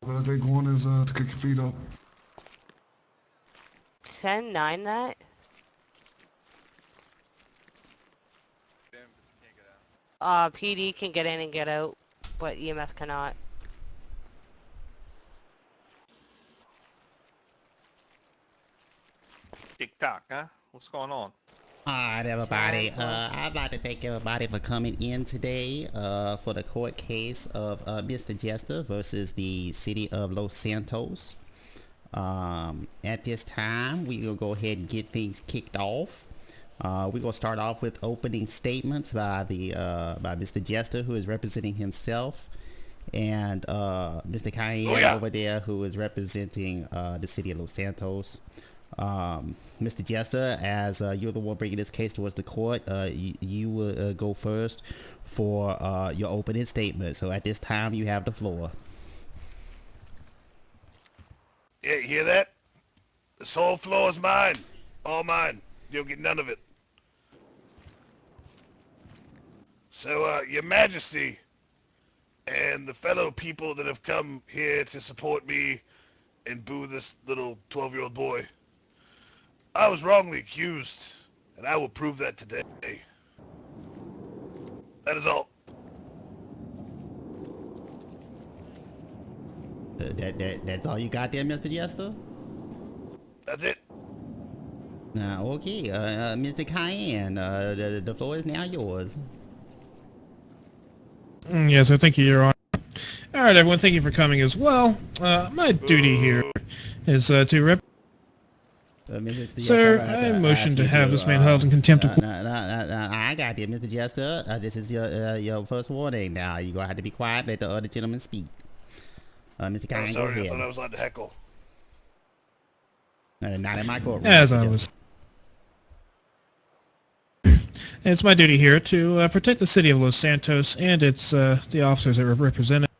but I think one is to kick your feet up. 10-9 that? PD can get in and get out, but EMF cannot. TikTok, huh? What's going on? Alright everybody, I'd like to thank everybody for coming in today for the court case of Mr. Jester versus the city of Los Santos. At this time, we will go ahead and get things kicked off. We're going to start off with opening statements by Mr. Jester, who is representing himself, and Mr. Cayenne over there, who is representing the city of Los Santos. Mr. Jester, as you're the one bringing this case towards the court, you will go first for your opening statement. So at this time, you have the floor. Yeah, you hear that? This whole floor is mine. All mine. You'll get none of it. So, Your Majesty and the fellow people that have come here to support me and boo this little 12-year-old boy, I was wrongly accused, and I will prove that today. That is all. That's all you got there, Mr. Jester? That's it. Okay, Mr. Cayenne, the floor is now yours. Yes, I thank you, Your Honor. Alright, everyone, thank you for coming as well. My duty here is to rep... Sir, I motion to have this man held in contempt of court. I got it, Mr. Jester. This is your first warning. Now, you're going to have to be quiet, let the other gentleman speak. Mr. Cayenne, go ahead. I thought I was allowed to heckle. Not in my courtroom. As I was... It's my duty here to protect the city of Los Santos and its the officers that represent it,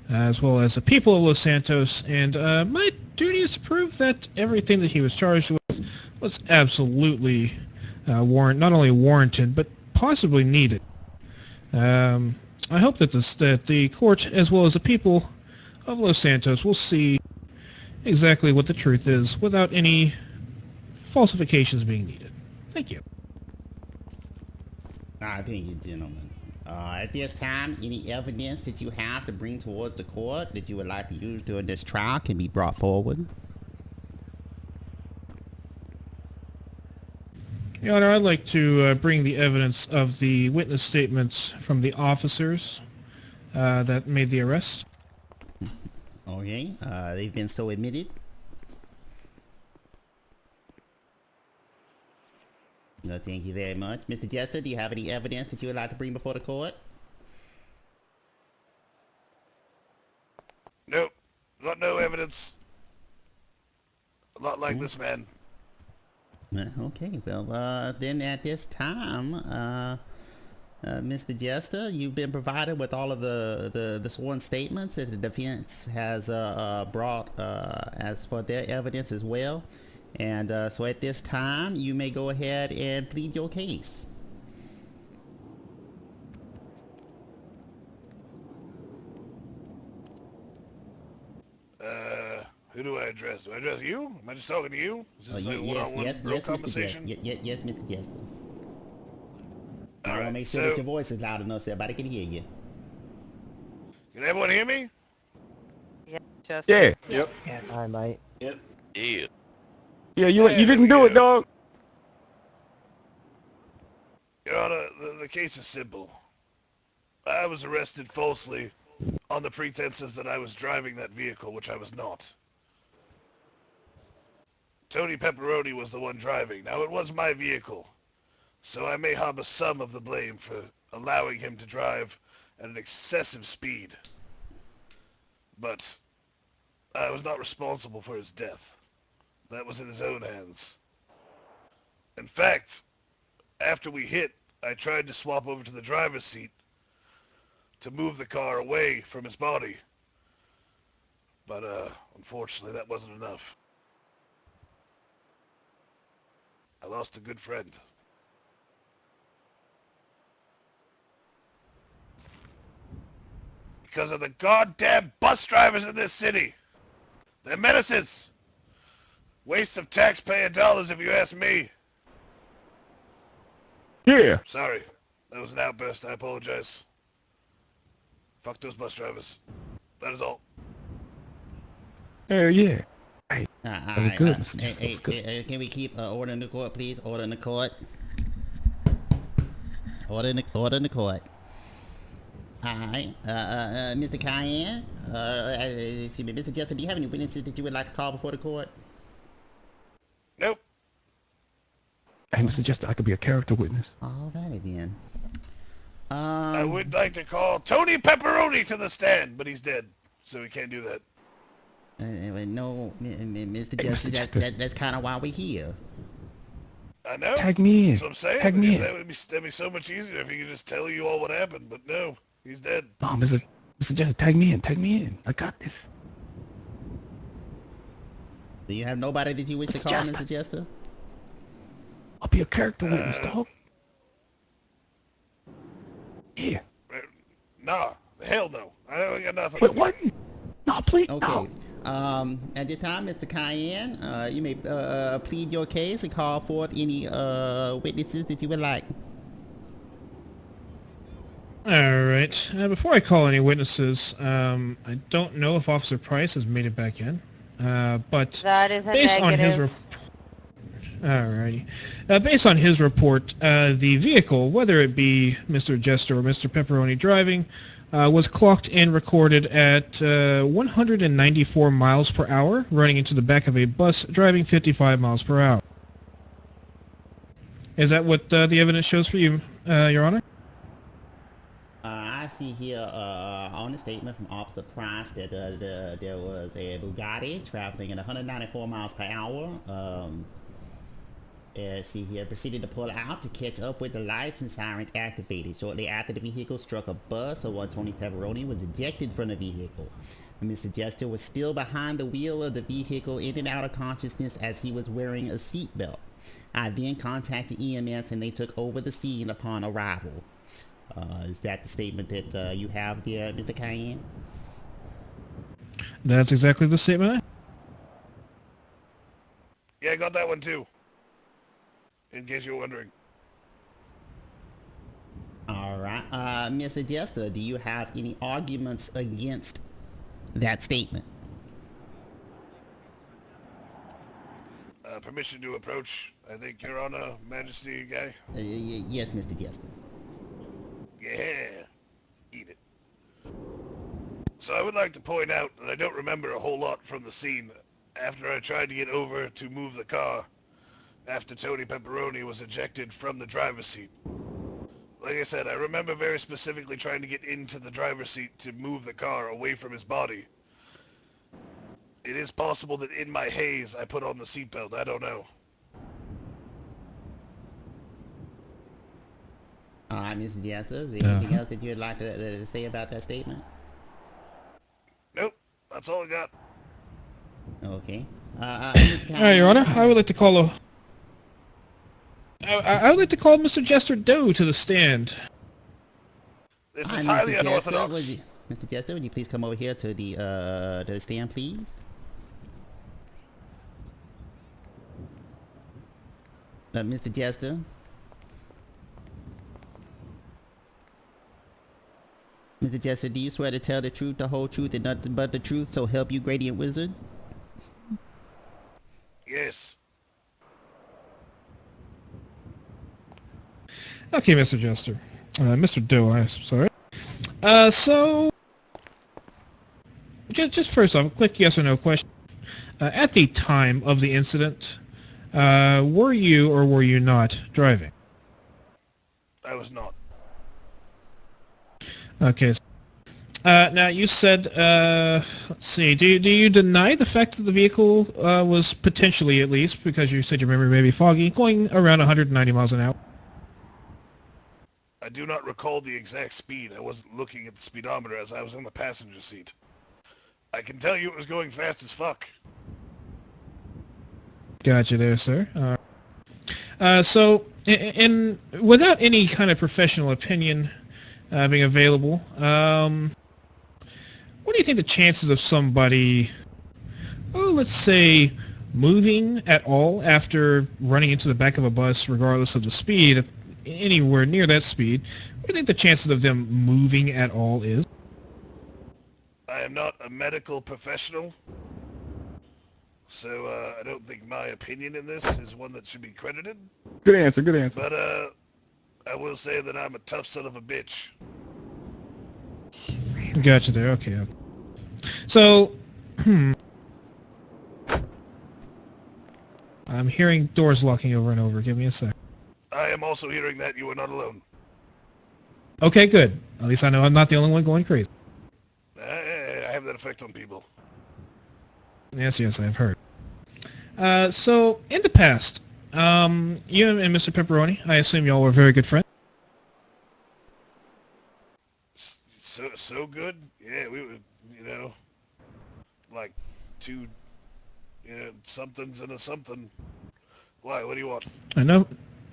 as well as the people of Los Santos, and my duty is to prove that everything that he was charged with was absolutely not only warranted, but possibly needed. I hope that the court, as well as the people of Los Santos, will see exactly what the truth is without any falsifications being needed. Thank you. Thank you, gentlemen. At this time, any evidence that you have to bring towards the court that you would like to use during this trial can be brought forward. Your Honor, I'd like to bring the evidence of the witness statements from the officers that made the arrest. Okay, they've been so admitted. No, thank you very much. Mr. Jester, do you have any evidence that you would like to bring before the court? Nope. Got no evidence. A lot like this man. Okay, well, then at this time, Mr. Jester, you've been provided with all of the sworn statements that the defense has brought as for their evidence as well. And so at this time, you may go ahead and plead your case. Who do I address? Do I address you? Am I just talking to you? Is this like a one-on-one real conversation? Yes, Mr. Jester. All I want right, to make sure that your voice is loud enough so everybody can hear you. Can everyone hear me? Yeah, just... Yeah. Yep. Yes. Hi, mate. Yep. Yeah. Yeah, you didn't do it, dog. Your Honor, the case is simple. I was arrested falsely on the pretenses that I was driving that vehicle, which I was not. Tony Pepperoni was the one driving. Now, it was my vehicle, so I may harbor some of the blame for allowing him to drive at an excessive speed. But I was not responsible for his death. That was in his own hands. In fact, after we hit, I tried to swap over to the driver's seat to move the car away from his body. But, unfortunately, that wasn't enough. I lost a good friend. Because of the goddamn bus drivers in this city. They're menaces. Waste of taxpayer dollars if you ask me. Yeah. Sorry. That was an outburst. I apologize. Fuck those bus drivers. That is all. Hell yeah. Alright, was good, Mr. Jester, that was good. can we keep order in the court, please? Order in the court. Order in the court. Alright, Mr. Cayenne, excuse me, Mr. Jester, do you have any witnesses that you would like to call before the court? Nope. Hey, Mr. Jester, I could be a character witness. Alrighty then. I would like to call Tony Pepperoni to the stand, but he's dead, so we can't do that. No, Mr. Hey, Jester, Mr. Jester. that's kind of why we're here. I know. Tag me in. That's what I'm saying. Tag me in. That'd be so much easier if he could just tell you all what happened, but no, he's dead. No, Mr. Jester, tag me in. Tag me in. I got this. Do you have nobody that you wish to Mr. call, Jester. Mr. Jester? I'll be a character witness, dog. Yeah. Nah, hell no. I ain't got nothing. Wait, what? No, please. Okay. No. At this time, Mr. Cayenne, you may plead your case and call forth any witnesses that you would like. Alright, before I call any witnesses, I don't know if Officer Price has made it back in, but That is a based on his negative. based on his report, the vehicle, whether it be Mr. Jester or Mr. Pepperoni driving, was clocked and recorded at 194 miles per hour, running into the back of a bus driving 55 miles per hour. Is that what the evidence shows for you, Your Honor? I see here on the statement from Officer Price that there was a Bugatti traveling at 194 miles per hour. See here, proceeded to pull out to catch up with the lights and sirens activated. Shortly after the vehicle struck a bus, Tony Pepperoni was ejected from the vehicle. Mr. Jester was still behind the wheel of the vehicle, in and out of consciousness as he was wearing a seatbelt. I then contacted EMS and they took over the scene upon arrival. Is that the statement that you have there, Mr. Cayenne? That's exactly the statement. Yeah, I got that one too. In case you're wondering. Alright, Mr. Jester, do you have any arguments against that statement? Permission to approach, I think, Your Honor, Majesty guy. Yes, Mr. Jester. Yeah, eat it. So I would like to point out that I don't remember a whole lot from the scene after I tried to get over to move the car after Tony Pepperoni was ejected from the driver's seat. Like I said, I remember very specifically trying to get into the driver's seat to move the car away from his body. It is possible that in my haze I put on the seatbelt, I don't know. Alright, Mr. Jester, is there anything else that you'd like to say about that statement? Nope, that's all I got. Okay. Alright, Your Honor, I would like to call I would like to call Mr. Jester Doe to the stand. This Hi, is highly Mr. Jester, unorthodox. Mr. Jester, would you please come over here to the stand, please? Mr. Jester? Mr. Jester, do you swear to tell the truth, the whole truth, and nothing but the truth, so help you, Gradient Wizard? Yes. Okay, Mr. Jester. Mr. Doe, I'm sorry. So... Just first off, a quick yes or no question. At the time of the incident, were you or were you not driving? I was not. Okay. Now, you said, let's see, do you deny the fact that the vehicle was potentially, at least, because you said your memory may be foggy, going around 190 miles an hour? I do not recall the exact speed. I wasn't looking at the speedometer as I was in the passenger seat. I can tell you it was going fast as fuck. Gotcha there, sir. So, without any kind of professional opinion being available, what do you think the chances of somebody, let's say, moving at all after running into the back of a bus, regardless of the speed, anywhere near that speed, what do you think the chances of them moving at all is? I am not a medical professional, so I don't think my opinion in this is one that should be credited. Good answer, good answer. But I will say that I'm a tough son of a bitch. Gotcha there, okay. So, I'm hearing doors locking over and over. Give me a sec. I am also hearing that you are not alone. Okay, good. At least I know I'm not the only one going crazy. I have that effect on people. Yes, I've heard. So, in the past, you and Mr. Pepperoni, I assume y'all were very good friends? So good? Yeah, we were, like two, somethings and a something. Why? What do you want?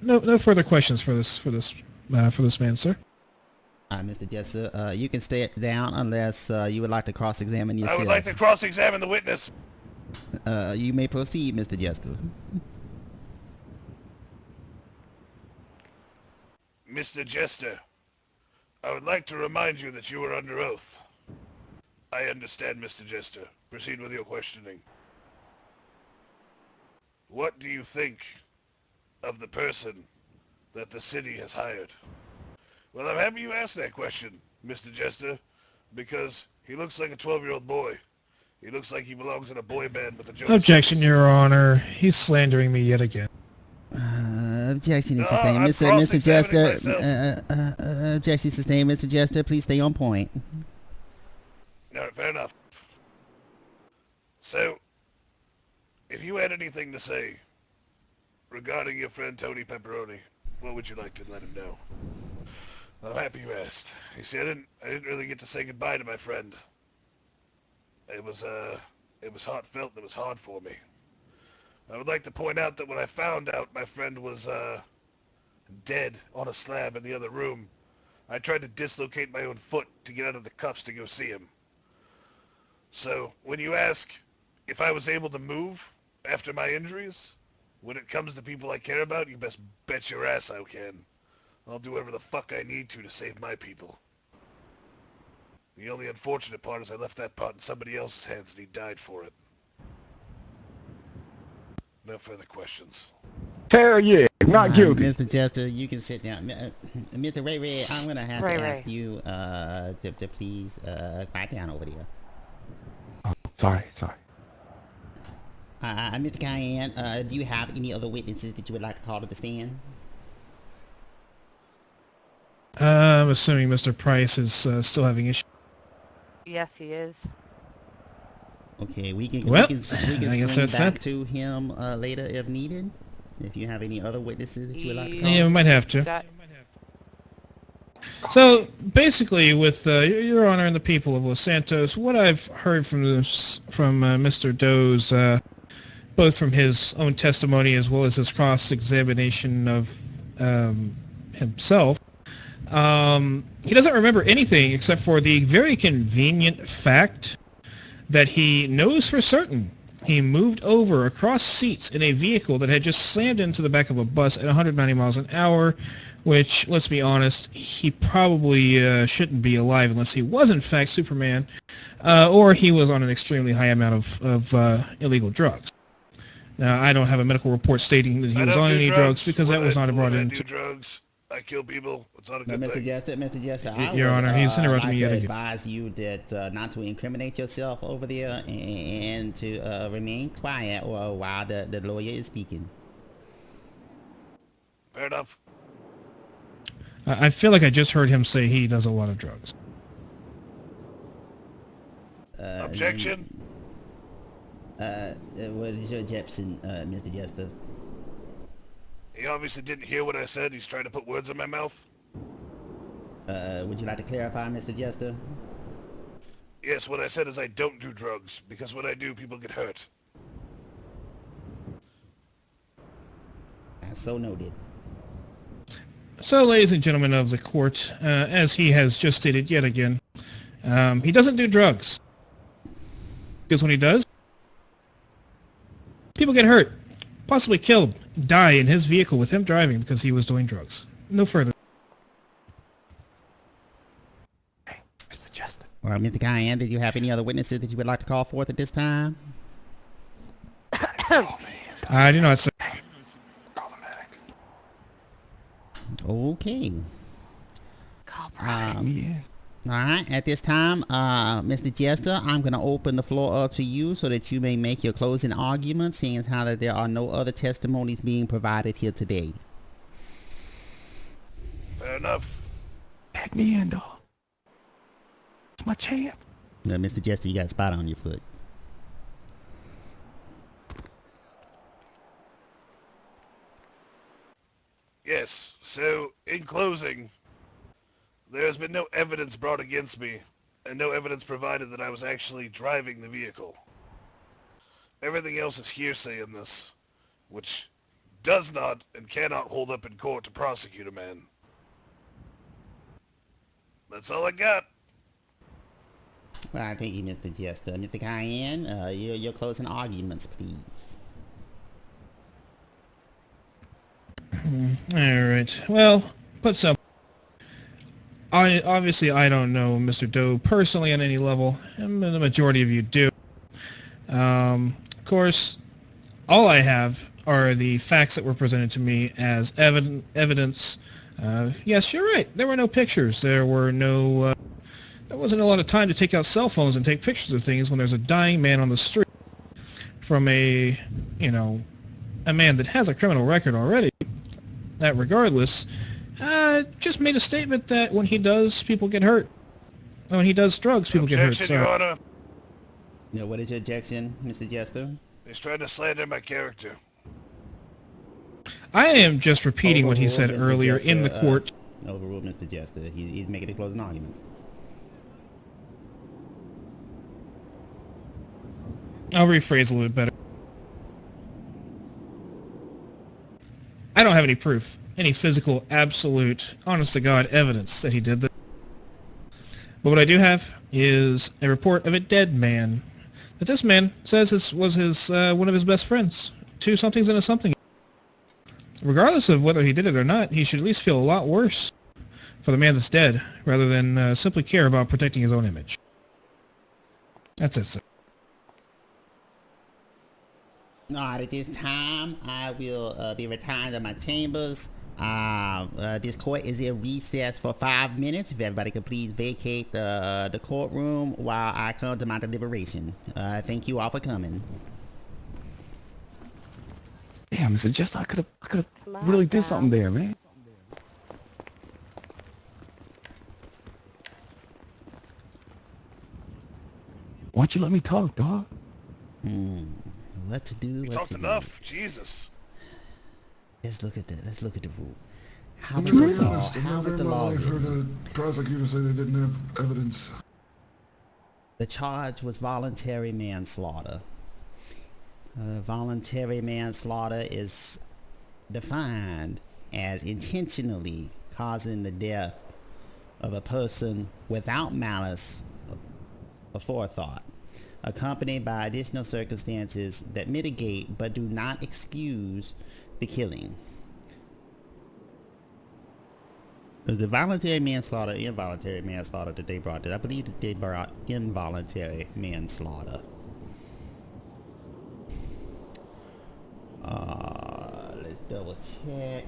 No further questions for this man, sir. Mr. Jester, you can stay down unless you would like to cross-examine yourself. I would like to cross-examine the witness. You may proceed, Mr. Jester. Mr. Jester, I would like to remind you that you are under oath. I understand, Mr. Jester. Proceed with your questioning. What do you think of the person that the city has hired? Well, I'm happy you asked that question, Mr. Jester, because he looks like a 12-year-old boy. He looks like he belongs in a boy band with a joke. Objection, Your Honor. He's slandering me yet again. Objection is No, sustained. I'm Mr. Jester, cross-examining objection sustained. Mr. Jester, please stay on point. All right, fair enough. So, if you had anything to say regarding your friend Tony Pepperoni, what would you like to let him know? I'm happy you asked. You see, I didn't really get to say goodbye to my friend. It was heartfelt and it was hard for me. I would like to point out that when I found out my friend was dead on a slab in the other room, I tried to dislocate my own foot to get out of the cuffs to go see him. So, when you ask if I was able to move after my injuries, when it comes to people I care about, you best bet your ass I can. I'll do whatever the fuck I need to save my people. The only unfortunate part is I left that part in somebody else's hands and he died for it. No further questions. Hell yeah, not guilty. Mr. Jester, you can sit down. Mr. Ray Ray, I'm going to have to ask you to please quiet down over there. Oh, sorry. Mr. Cayenne, do you have any other witnesses that you would like to call to the stand? I'm assuming Mr. Price is still having issues. Yes, he is. Okay, we can Well, swing I guess that's back that. to him later if needed. If you have any other witnesses that you would like to call. Yeah, we might have to. Got- So, basically, with Your Honor and the people of Los Santos, what I've heard from Mr. Doe's, both from his own testimony as well as his cross-examination of himself, he doesn't remember anything except for the very convenient fact that he knows for certain he moved over across seats in a vehicle that had just slammed into the back of a bus at 190 miles an hour, which, let's be honest, he probably shouldn't be alive unless he was in fact Superman, or he was on an extremely high amount of illegal drugs. Now, I don't have a medical report stating that he was on any drugs because that was not brought When I into... do drugs, I kill people. It's not a But good Mr. thing. Jester, Your Honor, he's interrupting me yet to again. advise you that not to incriminate yourself over there and to remain quiet while the lawyer is speaking. Fair enough. I feel like I just heard him say he does a lot of drugs. Objection? What is your objection, Mr. Jester? He obviously didn't hear what I said. He's trying to put words in my mouth. Would you like to clarify, Mr. Jester? Yes, what I said is I don't do drugs, because when I do, people get hurt. So noted. So, ladies and gentlemen of the court, as he has just stated yet again, He doesn't do drugs. Because when he does, people get hurt, possibly killed, die in his vehicle with him driving because he was doing drugs. No further. Hey, Mr. Jester. Well, Mr. Cayenne, did you have any other witnesses that you would like to call forth at this time? Oh, man. I do not say. Automatic. Okay. Call Brian. Yeah. Alright, at this time, Mr. Jester, I'm going to open the floor up to you so that you may make your closing arguments, seeing as how that there are no other testimonies being provided here today. Fair enough. Tag me in, dog. It's my chance. Mr. Jester, you got a spot on your foot. Yes, so, in closing, there has been no evidence brought against me, and no evidence provided that I was actually driving the vehicle. Everything else is hearsay in this, which does not and cannot hold up in court to prosecute a man. That's all I got. Well, I thank you, Mr. Jester. Mr. Cayenne, your closing arguments, please. Alright, well, put some. Obviously, I don't know Mr. Doe personally on any level, and the majority of you do. Of course, all I have are the facts that were presented to me as evidence. Yes, you're right. There were no pictures. There wasn't a lot of time to take out cell phones and take pictures of things when there's a dying man on the street from a man that has a criminal record already. That regardless, just made a statement that when he does, people get hurt. When he does drugs, people get hurt. Objection, Your Honor. Yeah, what is your objection, Mr. Jester? He's trying to slander my character. I am just repeating what he Overruled, said Mr. earlier Jester, in the court. Overruled, Mr. Jester. He's making the closing arguments. I'll rephrase a little bit better. I don't have any proof, any physical, absolute, honest-to-God evidence that he did this. But what I do have is a report of a dead man. That this man says was one of his best friends. Two somethings and a something. Regardless of whether he did it or not, he should at least feel a lot worse for the man that's dead, rather than simply care about protecting his own image. That's it, sir. Alright, at this time, I will be retiring to my chambers. This court is in recess for 5 minutes. If everybody could please vacate the courtroom while I come to my deliberation. Thank you all for coming. Yeah, Mr. Jester, I could have really did something there, man. Why don't you let me talk, dog? What to do? You What talked to enough. Jesus. do? Let's look at the rule. How I'm would gonna the be law? honest, I've How never would in the my law? life heard a prosecutor say they didn't have evidence. The charge was voluntary manslaughter. Voluntary manslaughter is defined as intentionally causing the death of a person without malice or forethought, accompanied by additional circumstances that mitigate but do not excuse the killing. Was it voluntary manslaughter, involuntary manslaughter that they brought? I believe that they brought involuntary manslaughter. Let's double check.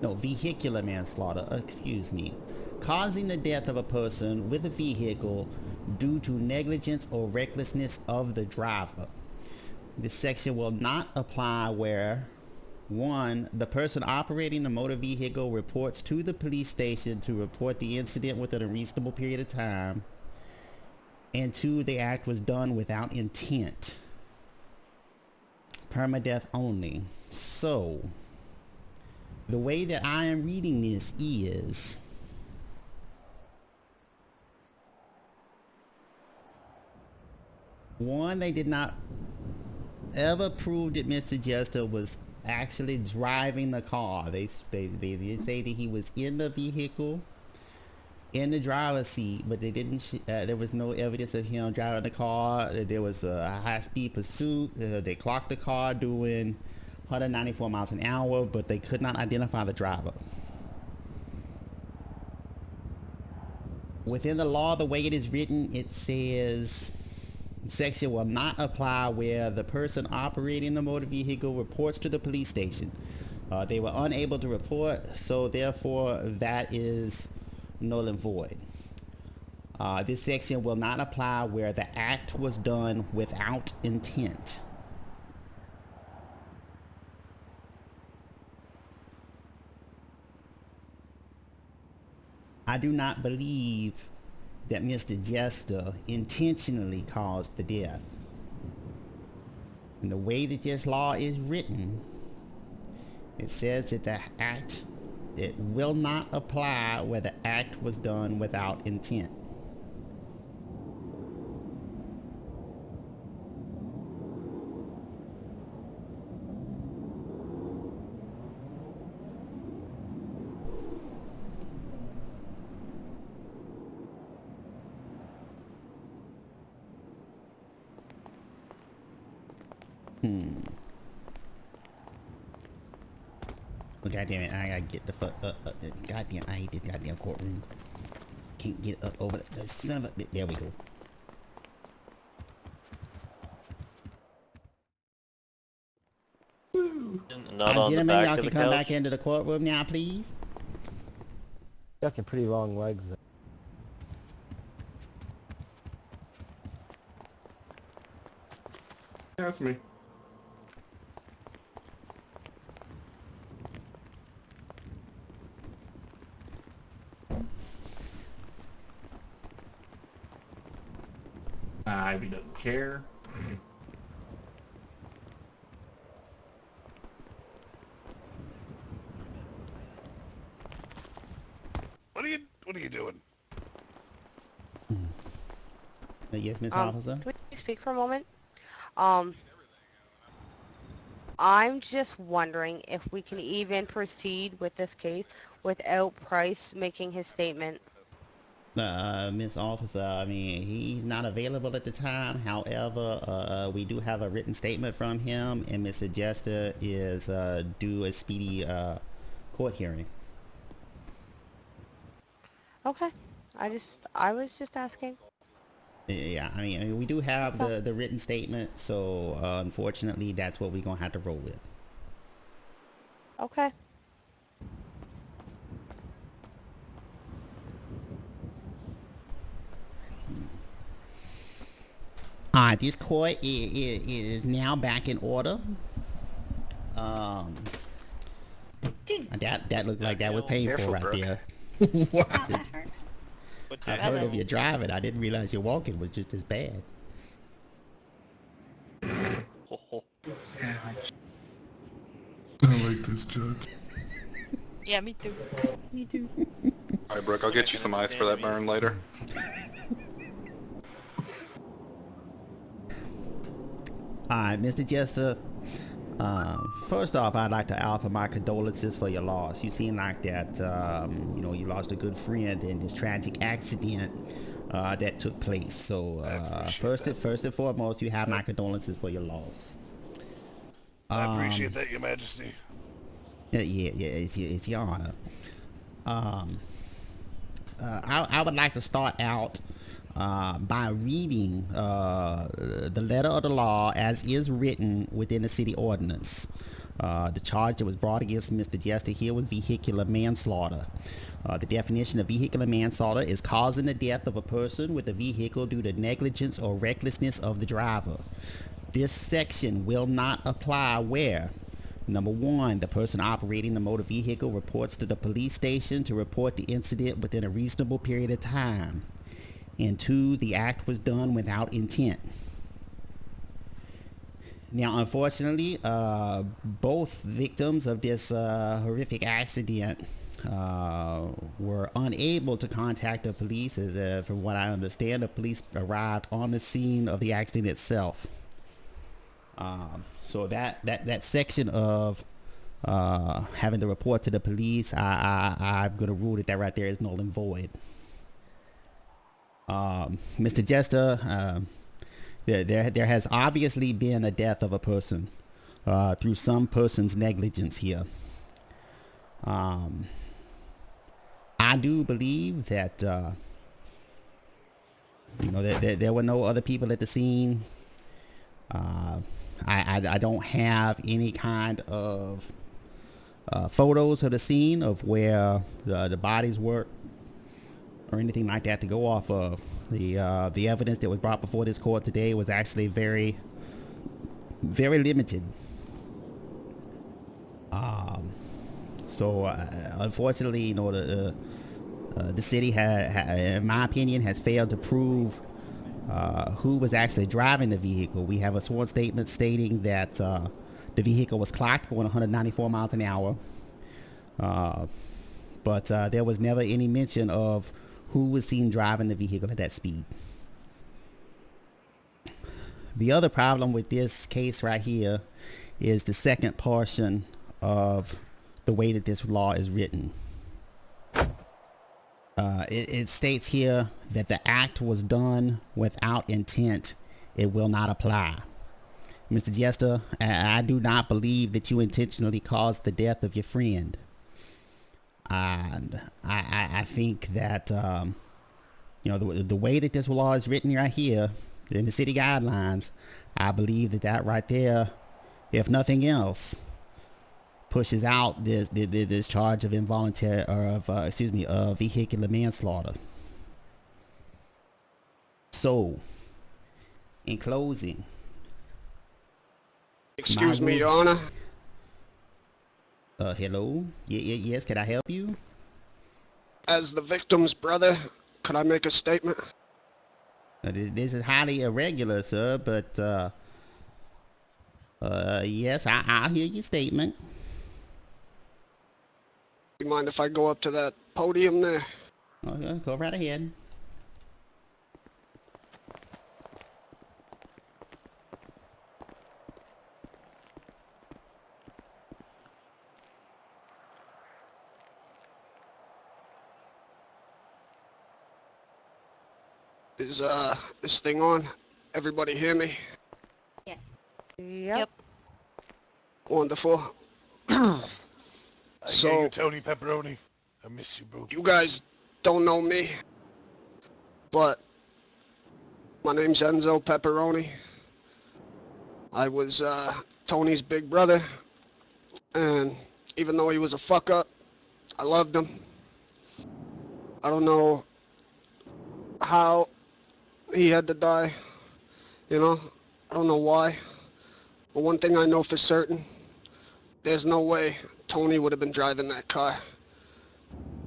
No, vehicular manslaughter, excuse me. Causing the death of a person with a vehicle due to negligence or recklessness of the driver. This section will not apply where 1. The person operating the motor vehicle reports to the police station to report the incident within a reasonable period of time. And 2. The act was done without intent. Permadeath only. So, the way that I am reading this is... One, they did not ever prove that Mr. Jester was actually driving the car. They did say that he was in the vehicle. in the driver's seat, but they didn't. There was no evidence of him driving the car. There was a high-speed pursuit. They clocked the car doing 194 miles an hour, but they could not identify the driver. Within the law, the way it is written, it says section will not apply where the person operating the motor vehicle reports to the police station. They were unable to report, so therefore that is null and void. This section will not apply where the act was done without intent. I do not believe that Mr. Jester intentionally caused the death. And the way that this law is written, it says that the act, it will not apply where the act was done without intent. Well, goddamn it, I gotta get the fuck up. Goddamn, I hate this goddamn courtroom. Can't get up over the son of a bit. There we go. Not on the Gentlemen, back y'all of can the come couch. back into the courtroom now, please. Got some pretty long legs. That's me. I don't care. What are you doing? Yes, Miss Officer. Can we speak for a moment? I'm just wondering if we can even proceed with this case without Price making his statement. Miss Officer, I mean, he's not available at the time. However, we do have a written statement from him, and Mr. Jester is due a speedy court hearing. Okay. I was just asking. Yeah, I mean, we do have the written statement, so unfortunately, that's what we're gonna have to roll with. Okay. Alright, this court is now back in order. That looked like that was painful Careful, right Brooke. there. What I heard of you driving. I didn't realize your walking was just as bad. I don't like this, Judge. Yeah, me too. Me too. Alright, Brooke, I'll get you some ice for that burn later. Alright, Mr. Jester. First off, I'd like to offer my condolences for your loss. You seem like that, you know, you lost a good friend in this tragic accident that took place. So, first and foremost, you have my condolences for your loss. I appreciate that, Your Majesty. Yeah, it's your honor. I would like to start out by reading the letter of the law as is written within the city ordinance. The charge that was brought against Mr. Jester here was vehicular manslaughter. The definition of vehicular manslaughter is causing the death of a person with a vehicle due to negligence or recklessness of the driver. This section will not apply where: number one, the person operating the motor vehicle reports to the police station to report the incident within a reasonable period of time. And two, the act was done without intent. Now, unfortunately, both victims of this horrific accident were unable to contact the police, as from what I understand, the police arrived on the scene of the accident itself. So that section of having to report to the police, I'm gonna rule that right there is null and void. Mr. Jester, there has obviously been a death of a person through some person's negligence here. I do believe that there were no other people at the scene. I don't have any kind of photos of the scene of where the bodies were or anything like that to go off of. The evidence that was brought before this court today was actually very, very limited. So unfortunately, the city in my opinion, has failed to prove who was actually driving the vehicle. We have a sworn statement stating that the vehicle was clocked going 194 miles an hour. But there was never any mention of who was seen driving the vehicle at that speed. The other problem with this case right here is the second portion of the way that this law is written. It states here that the act was done without intent. It will not apply. Mr. Jester, I do not believe that you intentionally caused the death of your friend. And I think that, the way that this law is written right here in the city guidelines, I believe that right there, if nothing else, pushes out this charge of involuntary or of vehicular manslaughter. So, in closing, Excuse me, Your Honor. Hello? Yes, can I help you? As the victim's brother, could I make a statement? This is highly irregular, sir, but yes, I'll hear your statement. Do you mind if I go up to that podium there? Okay, go right ahead. Is this thing on? Everybody hear me? Yes. Yep. Wonderful. I hear So, you, Tony Pepperoni. I miss you, bro. you guys don't know me, but my name's Enzo Pepperoni. I was Tony's big brother, and even though he was a fuck up, I loved him. I don't know how he had to die, I don't know why, but one thing I know for certain, there's no way Tony would have been driving that car.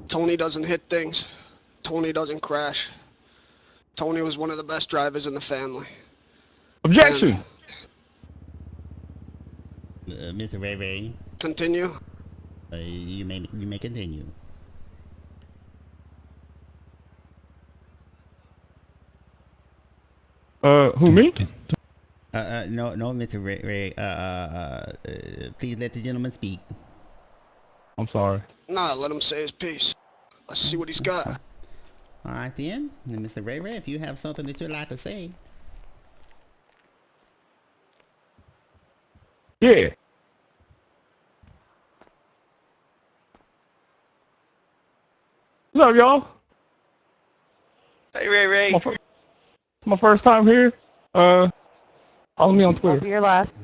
Tony doesn't hit things. Tony doesn't crash. Tony was one of the best drivers in the family. Objection! Mr. Ray Ray, Continue. you may continue. Who, me? No, Mr. Ray. Please let the gentleman speak. I'm sorry. Nah, let him say his piece. Let's see what he's got. All right then, and Mr. Ray Ray, if you have something that you'd like to say. Yeah. What's up, y'all? Hey, Ray Ray. My first time here. Follow me on Hope Twitter you're last.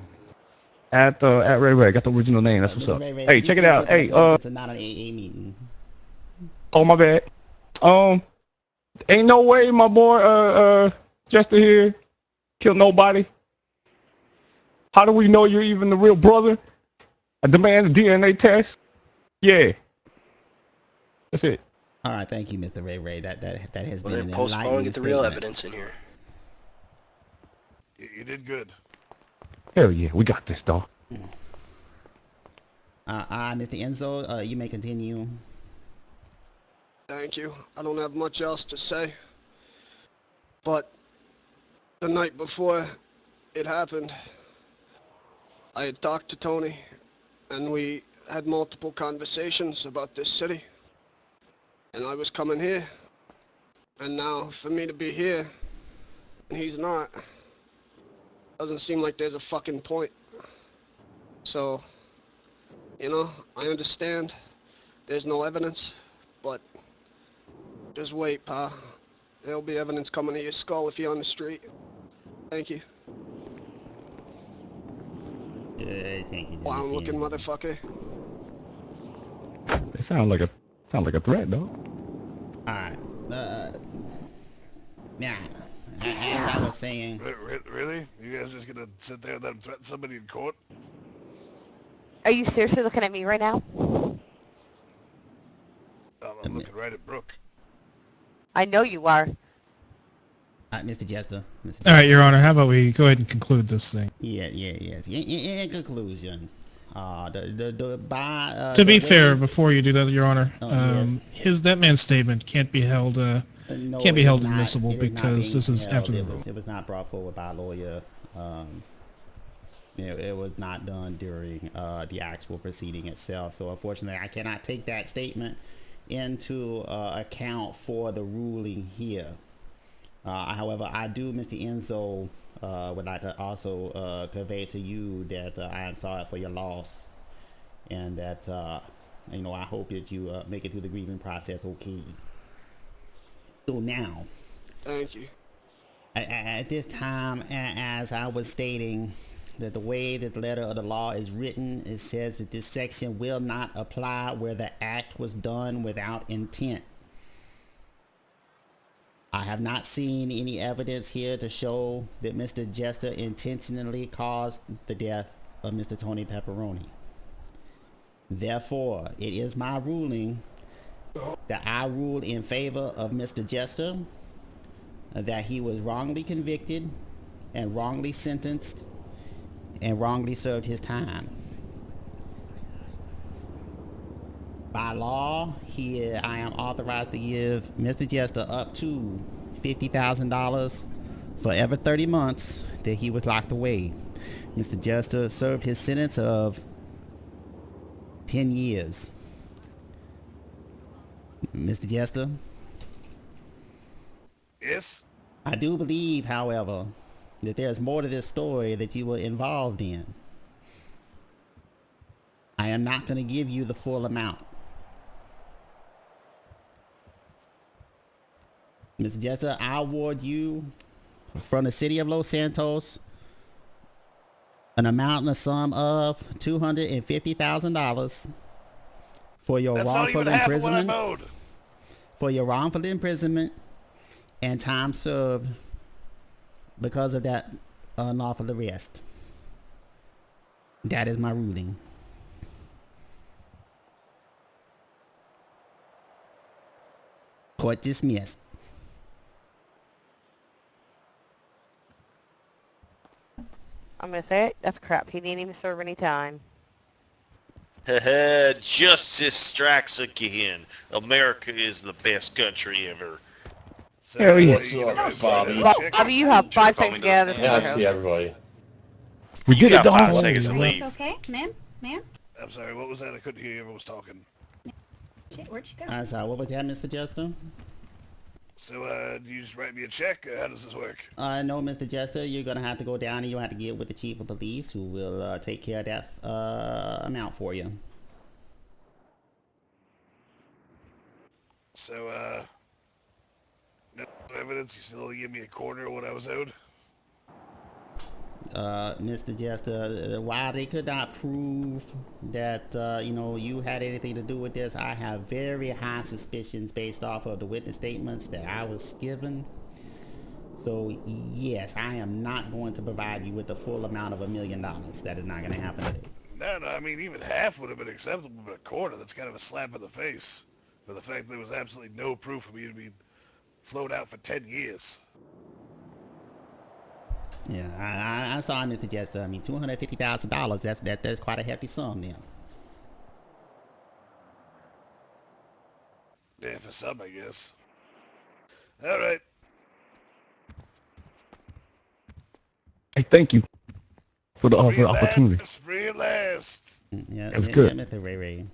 at Ray Ray. Got the original name. That's what's Mr. up. Ray Ray, Hey, you check it can out. put Hey, it's not an AA meeting. oh my bad. Ain't no way my boy Jester here killed nobody. How do we know you're even the real brother? I demand a DNA test. Yeah. That's it. All right, thank you, Mr. Ray Ray. That has Well, been then an postpone and enlightening get the real statement. evidence in here. You did good. Hell yeah, we got this, dog. Mr. Enzo, you may continue. Thank you. I don't have much else to say. But the night before it happened, I had talked to Tony, and we had multiple conversations about this city. And I was coming here, And now, for me to be here, and he's not, doesn't seem like there's a fucking point. So, you know, I understand there's no evidence, but just wait, pal. There'll be evidence coming to your skull if you're on the street. Thank you. Thank you. Clown looking motherfucker. They sound like a threat, though. Alright. Now, as I was saying... Really? You guys just gonna sit there and let him threaten somebody in court? Are you seriously looking at me right now? I'm looking right at Brooke. I know you are. Mr. Jester. All right, Your Honor. How about we go ahead and conclude this thing? Yes. In conclusion, to be fair, before you do that, Your Honor, that man's statement can't be held admissible because this is after the rule. It was not brought forward by a lawyer. It was not done during the actual proceeding itself. So unfortunately, I cannot take that statement into account for the ruling here. However, I do, Mr. Enzo, would like to also convey to you that I am sorry for your loss, and that I hope that you make it through the grieving process okay. So now, thank you. At this time, as I was stating, that the way that the letter of the law is written, it says that this section will not apply where the act was done without intent. I have not seen any evidence here to show that Mr. Jester intentionally caused the death of Mr. Tony Pepperoni. Therefore, it is my ruling that I rule in favor of Mr. Jester, that he was wrongly convicted and wrongly sentenced and wrongly served his time. By law, I am authorized to give Mr. Jester up to $50,000 for every 30 months that he was locked away. Mr. Jester served his sentence of 10 years. Mr. Jester? Yes? I do believe, however, that there's more to this story that you were involved in. I am not going to give you the full amount. Mr. Jester, I award you from the city of Los Santos an amount in the sum of $250,000 for your wrongful imprisonment. For your wrongful imprisonment and time served because of that unlawful arrest. That is my ruling. Court dismissed. I'm gonna say it. That's crap. He didn't even serve any time. Justice strikes again. America is the best country ever. Hell yeah. What's up, Bobby? Bobby, you have 5 seconds to get out of this Yeah, I courthouse. see everybody. We did it, got 5 dog. seconds to leave. Okay, ma'am? I'm sorry, what was that? I couldn't hear you. Everyone was talking. Shit, where'd you go? I'm sorry, what was that, Mr. Jester? So, do you just write me a check? How does this work? No, Mr. Jester, you're going to have to go down and you'll have to get with the chief of police who will take care of that amount for you. So, no evidence? You still give me a quarter of what I was owed? Mr. Jester, while they could not prove that, you had anything to do with this, I have very high suspicions based off of the witness statements that I was given. So, yes, I am not going to provide you with the full amount of $1 million. That is not going to happen today. No, I mean, even half would have been acceptable, but a quarter, that's kind of a slap in the face for the fact that there was absolutely no proof of me to be flown out for 10 years. Yeah, I saw Mr. Jester. I mean, $250,000, that's quite a hefty sum then. Yeah, for some, I guess. All right. Hey, thank you for the opportunity. Free at last. Yeah, That's good. Mr. Ray Ray.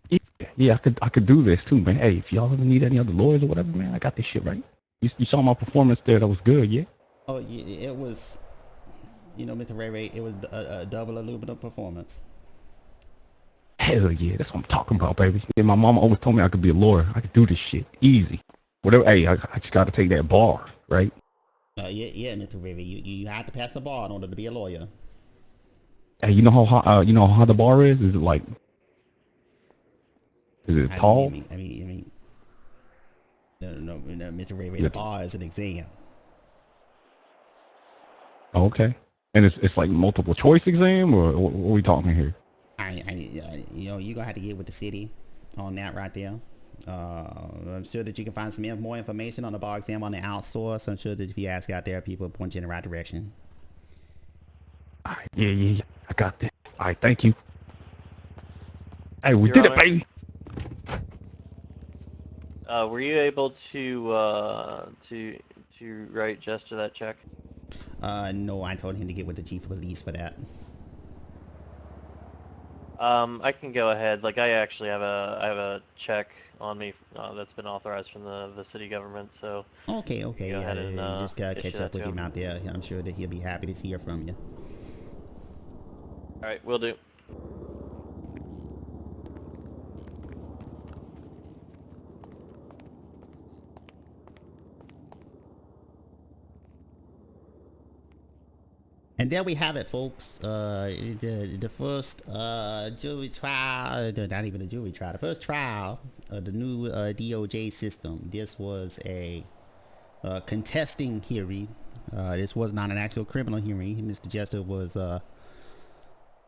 Yeah. Yeah, I could do this too, man. Hey, if y'all ever need any other lawyers or whatever, man, I got this shit right. You saw my performance there. That was good, yeah. Oh, yeah, it was. You know, Mr. Ray Ray, it was a double aluminum performance. Hell yeah, that's what I'm talking about, baby. Yeah, my mama always told me I could be a lawyer. I could do this shit easy. Whatever. Hey, I just got to take that bar, right? Yeah, Mr. Ray Ray, you have to pass the bar in order to be a lawyer. Hey, you know how high the bar is? Is it like? Is it tall? I mean. No, Mr. Ray Ray, the bar is an exam. Oh, okay. And it's like multiple choice exam, or what are we talking here? You know, you're gonna have to get with the city on that right there. I'm sure that you can find some more information on the bar exam on the outsource. I'm sure that if you ask out there, people will point you in the right direction. All right, yeah, I got that. All right, thank you. Hey, we did it, baby. Were you able to write Jester that check? No, I told him to get with the chief of police for that. I can go ahead. Like, I actually have a check on me that's been authorized from the city government. So okay, go ahead and just gotta issue catch that up with to him out there. I'm sure that he'll be happy to hear from you. All right, will do. And there we have it, folks. The first jury trial, not even a jury trial, the first trial of the new DOJ system. This was a contesting hearing. This was not an actual criminal hearing. Mr. Jester was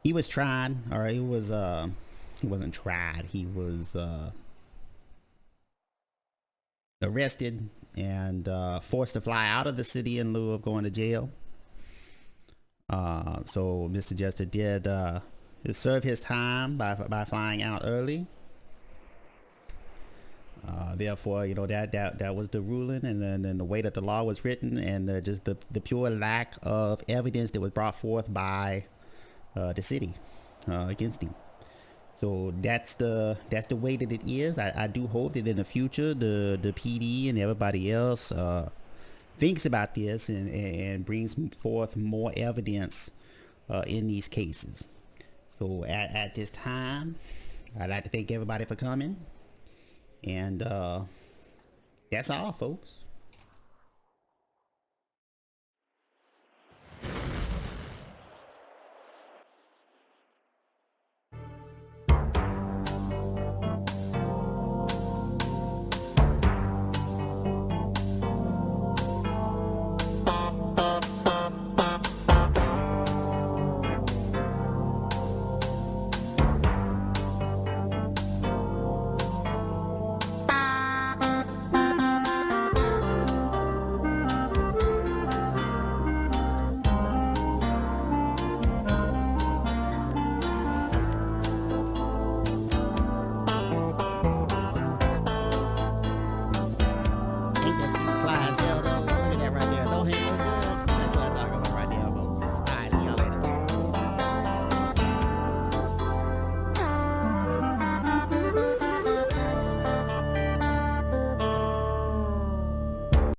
he was tried, or he wasn't tried. He was arrested and forced to fly out of the city in lieu of going to jail. So Mr. Jester did serve his time by flying out early. Therefore, you know, that was the ruling, and then the way that the law was written, and just the pure lack of evidence that was brought forth by the city against him. So that's the way that it is. I do hope that in the future the PD and everybody else thinks about this and brings forth more evidence in these cases. So at this time, I'd like to thank everybody for coming. And that's all, folks.